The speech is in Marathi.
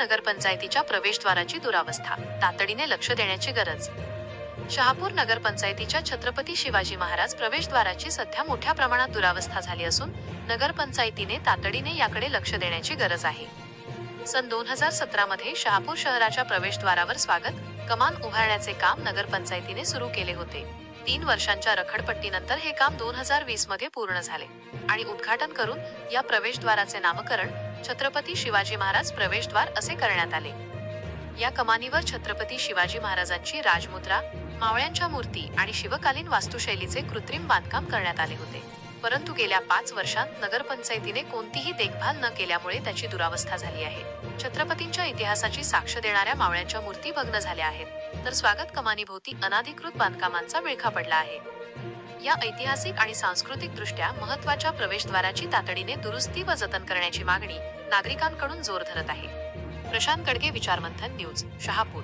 नगरपंचायतीच्या प्रवेशद्वाराची दुरावस्था, तातडीने लक्ष देण्याची गरज. शहापूर नगरपंचायतीच्या छत्रपती शिवाजी महाराज प्रवेशद्वाराची सध्या मोठ्या प्रमाणात दुरावस्था झाली असून नगरपंचायतीने तातडीने याकडे लक्ष देण्याची गरज आहे. सन 2017 मध्ये शहापूर शहराच्या प्रवेशद्वारावर स्वागत कमान उभारण्याचे काम नगरपंचायतीने सुरू केले होते. 3 वर्षांच्या रखडपट्टीनंतर हे काम 2020 मध्ये पूर्ण झाले आणि उद्घाटन करून या प्रवेशद्वाराचे नामकरण छत्रपती शिवाजी महाराज प्रवेशद्वार असे करण्यात आले. या कमानीवर छत्रपती शिवाजी महाराजांची राजमुद्रा, मावळ्यांच्या मूर्ती आणि शिवकालीन वास्तुशैलीचे कृत्रिम बांधकाम करण्यात आले होते. परंतु गेल्या 5 वर्षांत नगरपंचायतीने कोणतीही देखभाल न केल्यामुळे त्याची दुरावस्था झाली आहे. छत्रपतींच्या इतिहासाची साक्ष देणाऱ्या मावळ्यांच्या मूर्ती भग्न झाल्या आहेत, तर स्वागत कमानीभोवती अनाधिकृत बांधकामांचा विळखा पडला आहे. या ऐतिहासिक आणि सांस्कृतिक दृष्ट्या महत्त्वाच्या प्रवेशद्वाराची तातडीने दुरुस्ती व जतन करण्याची मागणी नागरिकांकडून जोर धरत आहे. प्रशांत कडके, विचारमंथन न्यूज, शहापूर.